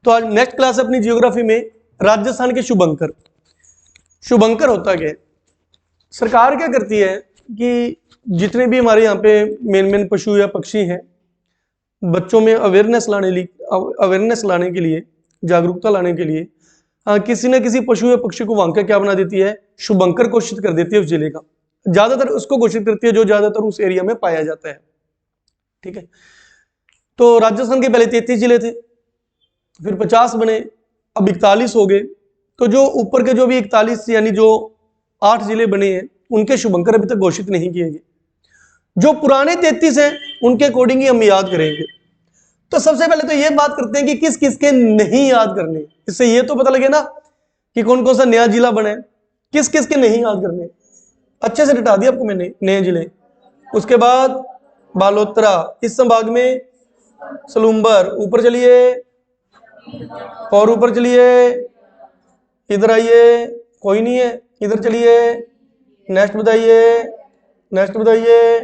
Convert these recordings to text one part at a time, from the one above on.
तो आज next class है अपनी जियोग्राफी में राजस्थान के शुभंकर। शुभंकर होता क्या है? सरकार क्या करती है कि जितने भी हमारे यहाँ पे मेन पशु या पक्षी हैं, बच्चों में अवेयरनेस लाने के लिए, जागरूकता लाने के लिए किसी न किसी पशु या पक्षी को वहां का क्या बना देती है, शुभंकर घोषित कर देती है उस जिले का। ज्यादातर उसको घोषित करती है जो ज्यादातर उस एरिया में पाया जाता है। ठीक है, तो राजस्थान के पहले 33 जिले थे, फिर 50 बने, अब 41 हो गए। तो जो ऊपर के जो भी 41 यानी जो 8 जिले बने हैं उनके शुभंकर अभी तक घोषित नहीं किए गए। जो पुराने 33 हैं उनके अकॉर्डिंग ही हम याद करेंगे। तो सबसे पहले तो ये बात करते हैं कि किस किस के नहीं याद करने, इससे ये तो पता लगे ना कि कौन कौन सा नया जिला बना है, किस किस के नहीं याद करने। अच्छे से रटा दिया आपको मैंने नए जिले। उसके बाद बालोतरा, इस संभाग में सलूम्बर, ऊपर चलिए और ऊपर चलिए, इधर आइए, कोई नहीं है, इधर चलिए, नेक्स्ट बताइए, नेक्स्ट बताइए,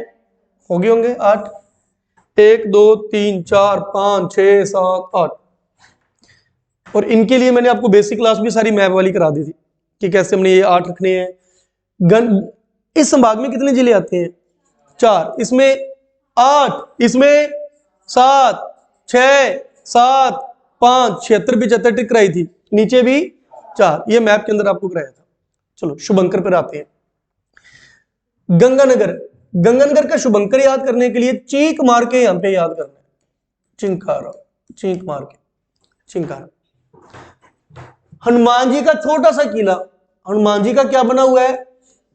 हो गए होंगे 8, 1 2 3 4 5 6 7 8। और इनके लिए मैंने आपको बेसिक क्लास भी सारी मैप वाली करा दी थी कि कैसे हमने ये 8 रखने हैं। इस संभाग में कितने जिले आते हैं? 4, इसमें 8, इसमें 7 6 7 5 76 75 टिक कराई थी, नीचे भी 4, ये मैप के अंदर आपको कराया था। चलो शुभंकर पर आते हैं। गंगानगर, गंगानगर का शुभंकर याद करने के लिए चीख मार के यहां पे याद करना है, चिंकारा, चीख मार के, चिंकारा। हनुमान जी का छोटा सा किला, हनुमान जी का क्या बना हुआ है?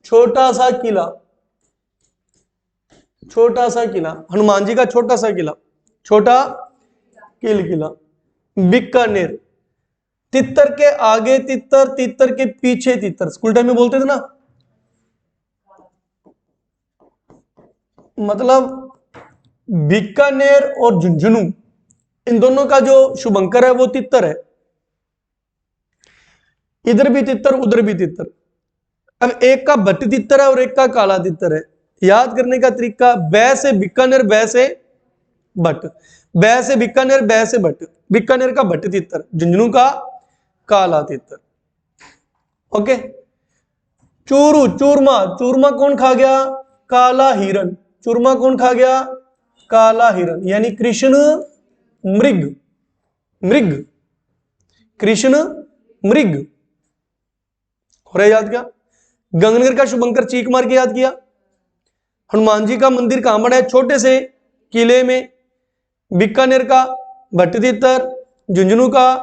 छोटा सा किला, छोटा सा किला, हनुमान जी का छोटा सा किला, छोटा किला। बीकानेर, तितर के आगे तितर, तितर के पीछे तितर, स्कूल टाइम में बोलते थे ना, मतलब बीकानेर और झुंझुनू इन दोनों का जो शुभंकर है वो तितर है। इधर भी तितर, उधर भी तितर। अब एक का भट्ट तितर है और एक का काला तितर है। याद करने का तरीका, बै से बीकानेर, बै से भट्ट, बै से बीकानेर, बै से भट्ट। बीकानेर का भट्ट तितर, झुंझुनू का काला तितर। ओके। चूरू, चूरमा, चूरमा कौन खा गया? काला हिरण। चूरमा कौन खा गया? काला हिरण, यानी कृष्ण मृग, मृग, कृष्ण मृग। हो रहा याद क्या? गंगानगर का शुभंकर चीख मार के याद किया। हनुमान जी का मंदिर कहां बना है? छोटे से किले में। बीकानेर का भट्ट तितर, झुंझुनू का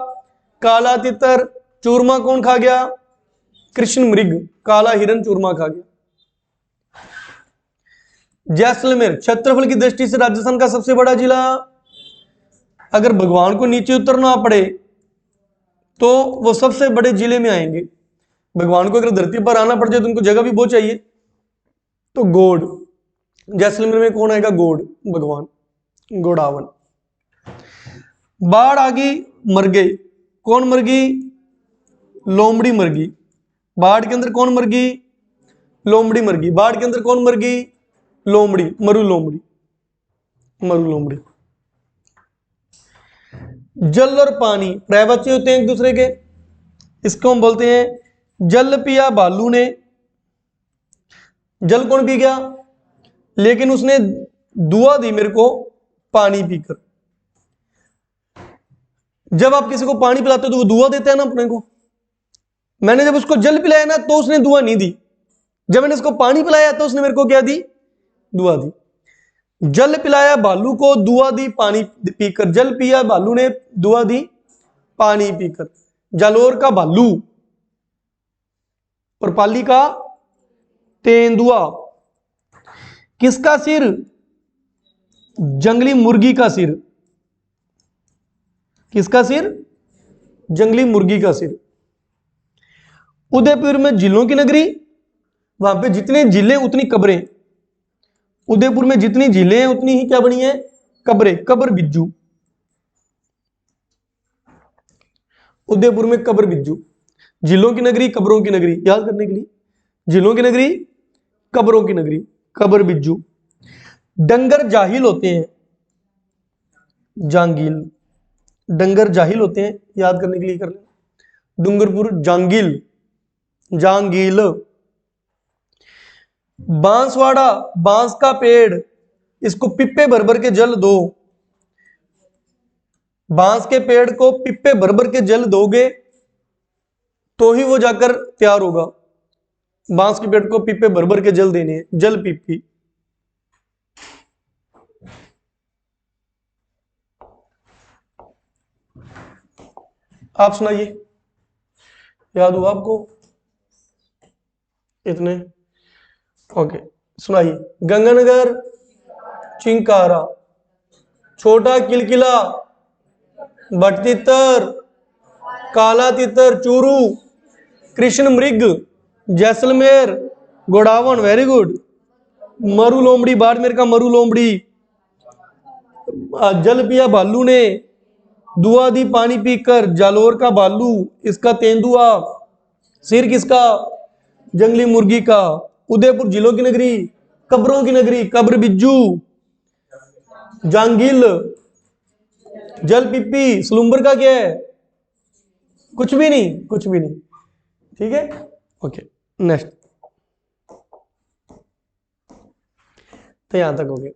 काला तितर। चूरमा कौन खा गया? कृष्ण मृग, काला हिरण चूरमा खा गया। जैसलमेर, क्षेत्रफल की दृष्टि से राजस्थान का सबसे बड़ा जिला। अगर भगवान को नीचे उतरना पड़े तो वो सबसे बड़े जिले में आएंगे। भगवान को अगर धरती पर आना पड़ जाए तो उनको जगह भी बहुत चाहिए, तो गोड, जैसलमेर में कौन आएगा? गोड, भगवान गोडावन। बाढ़ आ गई, मर गई, कौन मर गई? लोमड़ी मर गई। बाढ़ के अंदर कौन मर गई? लोमड़ी मर गई। बाढ़ के अंदर कौन मर गई? लोमड़ी, मरु लोमड़ी, मरु लोमड़ी। जल और पानी पर्यायवाची होते हैं एक दूसरे के, इसको हम बोलते हैं जल पिया भालू ने। जल कौन पी गया? लेकिन उसने दुआ दी मेरे को पानी पीकर। जब आप किसी को पानी पिलाते हो तो वो दुआ देता है ना अपने को। मैंने जब उसको जल पिलाया ना तो उसने दुआ नहीं दी, जब मैंने उसको पानी पिलाया तो उसने मेरे को क्या दी? दुआ दी। जल पिलाया भालू को, दुआ दी पानी पीकर। जल पिया भालू ने, दुआ दी पानी पीकर। जालोर का भालू और पाली का तेंदुआ। किसका सिर? जंगली मुर्गी का सिर। किसका सिर? जंगली मुर्गी का सिर। उदयपुर में जिलों की नगरी, वहां पे जितने जिले उतनी कब्रें। उदयपुर में जितनी जिले हैं उतनी ही क्या बनी है? कब्रें। कब्र बिज्जू, उदयपुर में कब्र बिज्जू। जिलों की नगरी, कब्रों की नगरी, याद करने के लिए, जिलों की नगरी, कब्रों की नगरी, कब्र बिज्जू। डंगर जाहिल होते हैं, जांगिल, डंगर जाहिल होते हैं, याद करने के लिए कर लें। डूंगरपुर जांगिल, जांगील। बांसवाड़ा, बांस का पेड़, इसको पिप्पे भर भर के जल दो। बांस के पेड़ को पिप्पे भर भर के जल दोगे तो ही वो जाकर तैयार होगा। बांस के पेड़ को पिप्पे भर भर के जल देने हैं, जल पिप्पी। आप सुनाइए, याद हुआ आपको इतने? ओके, सुनाइए। गंगानगर, चिंकारा, छोटा किलकिला, भटतितर, काला तितर, चूरू, कृष्ण मृग, जैसलमेर, गोडावन, वेरी गुड। मरु लोमड़ी, बाड़मेर का मरु लोमड़ी। जल पिया भालू ने, दुआ दी पानी पीकर, जालोर का भालू, इसका तेंदुआ। सिर किसका? जंगली मुर्गी का। उदयपुर जिलों की नगरी, कब्रों की नगरी, कब्र बिज्जू। जांगिल, जल पिप्पी। सलूम्बर का क्या है? कुछ भी नहीं, कुछ भी नहीं। ठीक है, ओके, नेक्स्ट। तो यहां तक हो गया।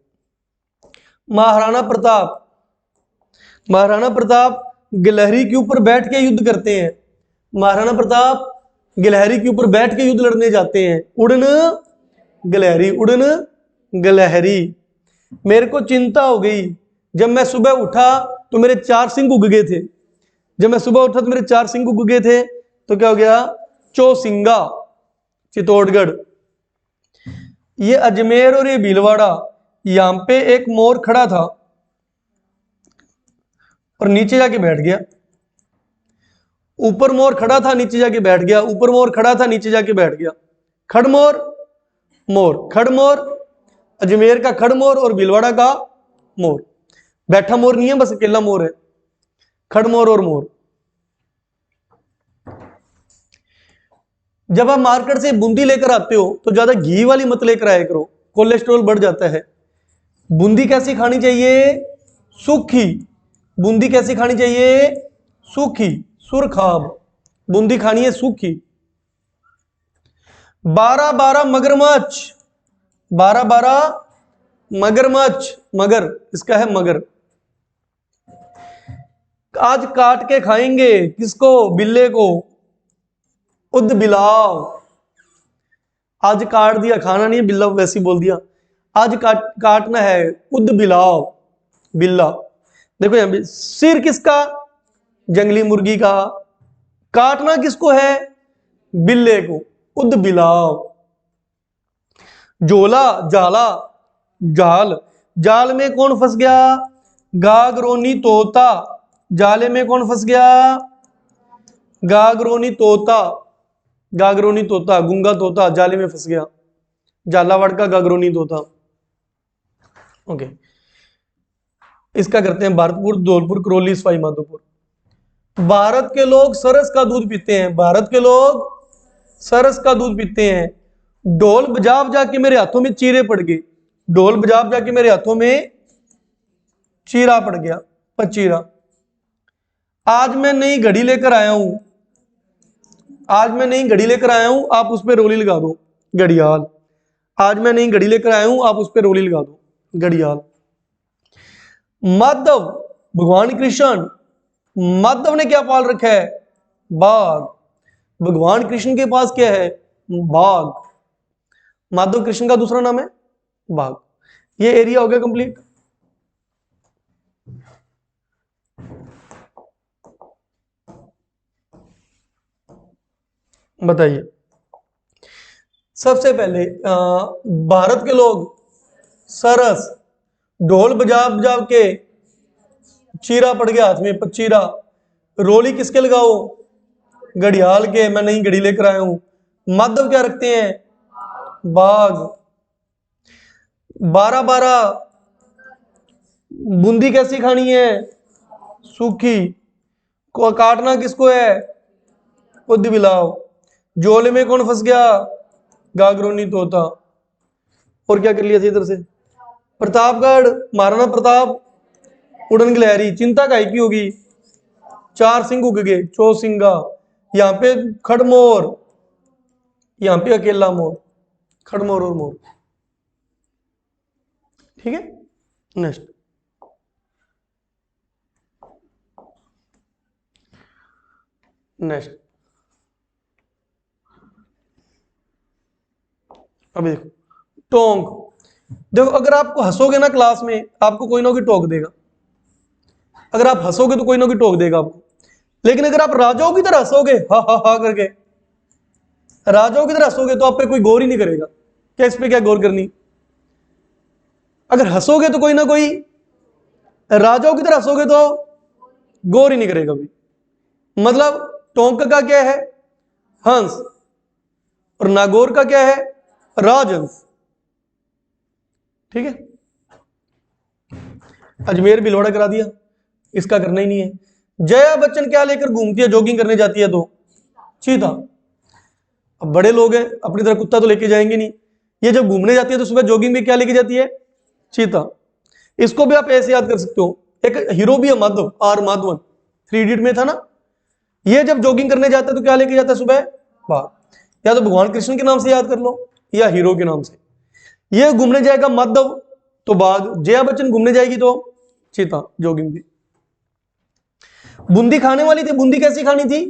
महाराणा प्रताप, महाराणा प्रताप गिलहरी के ऊपर बैठ के युद्ध करते हैं। महाराणा प्रताप गिलहरी के ऊपर बैठ के युद्ध लड़ने जाते हैं। उड़न गिलहरी, उड़न गिलहरी। मेरे को चिंता हो गई, जब मैं सुबह उठा तो मेरे 4 सिंह उग गए थे। जब मैं सुबह उठा तो मेरे 4 सिंह उग गए थे, तो क्या हो गया? चौसिंगा, चित्तौड़गढ़। ये अजमेर और ये भीलवाड़ा, यहां पे एक मोर खड़ा था और नीचे जाके बैठ गया। ऊपर मोर खड़ा था, नीचे जाके बैठ गया। ऊपर मोर खड़ा था, नीचे जाके बैठ गया। खड़मोर, मोर, खड़मोर। अजमेर का खड़मोर और भीलवाड़ा का मोर। बैठा मोर नहीं है, बस अकेला मोर है। खड़मोर और मोर। जब आप मार्केट से बूंदी लेकर आते हो तो ज्यादा घी वाली मत लेकर आया करो, कोलेस्ट्रॉल बढ़ जाता है। बूंदी कैसी खानी चाहिए? सूखी। बूंदी कैसी खानी चाहिए? सूखी, सुरखाब। बूंदी खानी है सूखी। 12-12 मगरमच्छ, 12-12 मगरमच्छ, मगर, इसका है मगर। आज काट के खाएंगे, किसको? बिल्ले को। उद बिलाव। आज काट दिया, खाना नहीं है, बिल्ला वैसे बोल दिया। आज काटना है, उद बिलाव, बिल्ला। देखो यहां पे सिर किसका? जंगली मुर्गी का। काटना किसको है? बिल्ले को, उद बिलाव। झोला, जाला, जाल। जाल में कौन फंस गया? गागरोनी तोता। जाले में कौन फंस गया? गागरोनी तोता। गागरोनी तोता, गुंगा तोता जाले में फंस गया। झालावाड़ का गागरोनी तोता। ओके, इसका करते हैं भारतपुर, धौलपुर, करौली, सवाई माधोपुर। भारत के लोग सरस का दूध पीते हैं। भारत के लोग सरस का दूध पीते हैं। ढोल बजा बजा के मेरे हाथों में चीरे पड़ गए। ढोल बजा बजा के मेरे हाथों में चीरा पड़ गया, पचीरा। आज मैं नई घड़ी लेकर आया हूं। आज मैं नई घड़ी लेकर आया हूं, आप उस पर रोली लगा दो, घड़ियाल। आज मैं नई घड़ी लेकर आया हूं, आप उस पर रोली लगा दो, घड़ियाल। माधव, भगवान कृष्ण, माधव ने क्या पाल रखा है? बाघ। भगवान कृष्ण के पास क्या है? बाघ। माधव कृष्ण का दूसरा नाम है बाघ। ये एरिया हो गया कंप्लीट। बताइए, सबसे पहले भारत के लोग सरस, ढोल बजा बजा के चीरा पड़ गया हाथ में, पचीरा। रोली किसके लगाओ? घड़ियाल के। मैं नई घड़ी लेकर आया हूं। माधव क्या रखते हैं? बाघ। 12-12 बूंदी कैसी खानी है? सूखी। को काटना किसको है? उद बिलाव। झोले में कौन फंस गया? गागरोनी तोता। और क्या कर लिया था इधर से? प्रतापगढ़, महाराणा प्रताप, उड़न गिलहरी। चिंता काहे की होगी? 4 सिंह उग गए, चौसिंगा, यहाँ पे खड़मोर, यहाँ पे अकेला मोर, खड़मोर और मोर। ठीक है, नेक्स्ट नेक्स्ट अभी देखो टोंक। देखो अगर आपको हंसोगे ना क्लास में, आपको कोई ना कोई टोक देगा। अगर आप हंसोगे तो कोई ना कोई टोक देगा आपको। लेकिन अगर आप राजाओं की तरह हंसोगे हा करके, राजाओं की तरह हंसोगे तो आप पे कोई गौर ही नहीं करेगा। क्या इस पे क्या गौर करनी। अगर हंसोगे तो कोई ना कोई, राजाओं की तरह हंसोगे तो गौर ही नहीं करेगा कोई। मतलब टोंक का क्या है, हंस, और नागौर का क्या है, राजहंस। ठीक है, अजमेर भिलवाड़ा करा दिया, इसका करना ही नहीं है। जया बच्चन क्या लेकर घूमती है, जॉगिंग करने जाती है तो चीता। अब बड़े लोग हैं, अपनी तरह कुत्ता तो लेके जाएंगे नहीं। ये जब घूमने जाती है तो सुबह जॉगिंग में क्या लेके जाती है, चीता। इसको भी आप ऐसे याद कर सकते हो। एक हीरो भी है माधव, आर माधवन, 3 इडियट में था ना। ये जब जॉगिंग करने जाता है तो क्या लेके जाता है सुबह, बाघ। या तो भगवान कृष्ण के नाम से याद कर लो या हीरो के नाम से। ये घूमने जाएगा माधव तो बाघ, जया बच्चन घूमने जाएगी तो चीता, जॉगिंग भी। बूंदी खाने वाली थी, बूंदी कैसी खानी थी,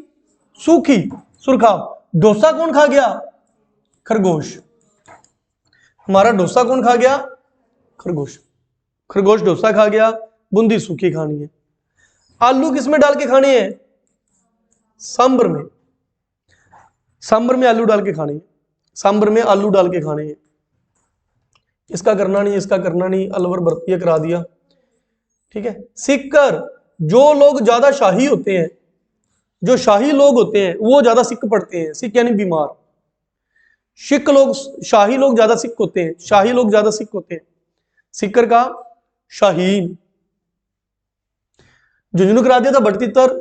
सूखी, सुरखाब। डोसा कौन खा गया, खरगोश। हमारा डोसा कौन खा गया, खरगोश। खरगोश डोसा खा गया, बूंदी सूखी खानी है। आलू किसमें डाल के खाने हैं, सांबर में। सांबर में आलू डाल के खाने हैं, सांबर में आलू डाल के खाने हैं। इसका करना नहीं, इसका करना नहीं, अलवर बर्तिया करा दिया। ठीक है, सिक्कर, जो लोग ज्यादा शाही होते हैं, जो शाही लोग होते हैं वो ज्यादा सिक पड़ते हैं। सिक यानी बीमार। सिक लोग, शाही लोग ज्यादा सिक होते हैं, शाही लोग ज्यादा सिक होते हैं। सिक्कर का शाहीन। झुंझुनू करा दिया था भट तितर,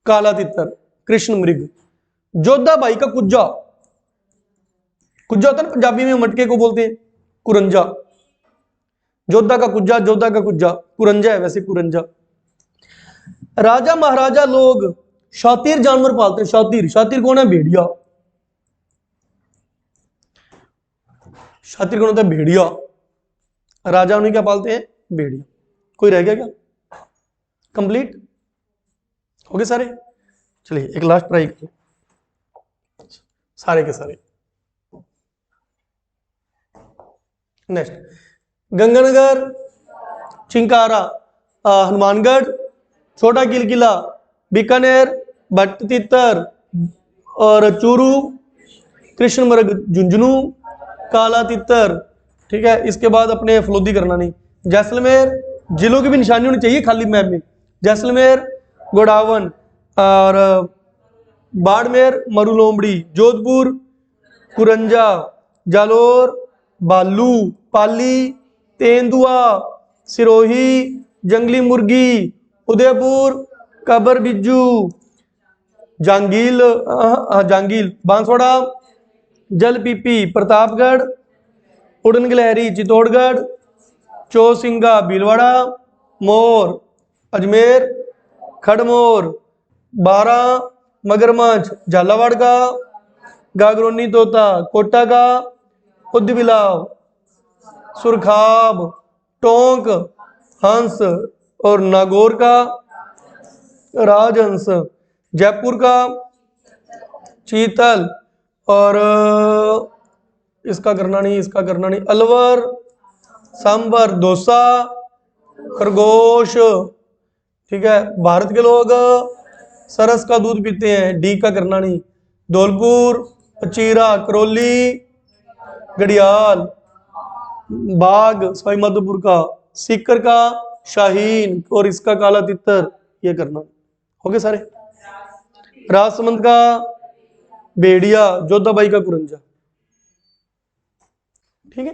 काला तितर, कृष्ण मृग। जोधा भाई का कुज्जा, कुज्जा होता है ना पंजाबी में, मटके को बोलते हैं कुरंजा। जोधा का कुज्जा, जोधा का कुज्जा, कुरंजा है वैसे, कुरंजा। राजा महाराजा लोग शातिर जानवर पालते हैं। शातिर, शातिर कौन है, भेड़िया। शातिर कौन होता है, भेड़िया। राजा उन्हें क्या पालते हैं, भेड़िया। कोई रह गया क्या, कंप्लीट हो गए सारे। चलिए एक लास्ट ट्राई करें, सारे के सारे। नेक्स्ट, गंगानगर, चिंकारा, हनुमानगढ़, छोटा किलकिला, बीकानेर, भट्ट तितर और चूरू, कृष्ण मृग झुंझुनू, काला तितर। ठीक है, इसके बाद अपने फलोदी करना नहीं। जैसलमेर, जिलों की भी निशानी होनी चाहिए खाली मैप में। जैसलमेर, गोडावन और बाड़मेर, मरुलोमड़ी, जोधपुर, कुरंजा, जालोर, बालू, पाली, तेंदुआ, सिरोही, जंगली मुर्गी, उदयपुर, कबर बिज्जू, जांगील, जांगील, बांसवाड़ा, जलपीपी, प्रतापगढ़, उड़न गिलहरी, चित्तौड़गढ़, चौसिंगा, भीलवाड़ा, मोर, अजमेर, खड़मोर, बारा, मगरमच्छ, झालावाड़ का, गागरोनी तोता, कोटा का, उद्दबिलाव, सुरखाब, टोंक, हंस और नागौर का राजहंस, जयपुर का चीतल और इसका करना नहीं, इसका करना नहीं, अलवर, सांबर, डोसा, खरगोश। ठीक है, भारत के लोग सरस का दूध पीते हैं, डी का करना नहीं। धौलपुर, चीरा, करौली, घड़ियाल, बाघ सवाई माधोपुर का, सीकर का शाहीन और इसका काला तितर। ये करना हो गए सारे। राजसमंद का भेड़िया, जोधाबाई का कुरंजा। ठीक है।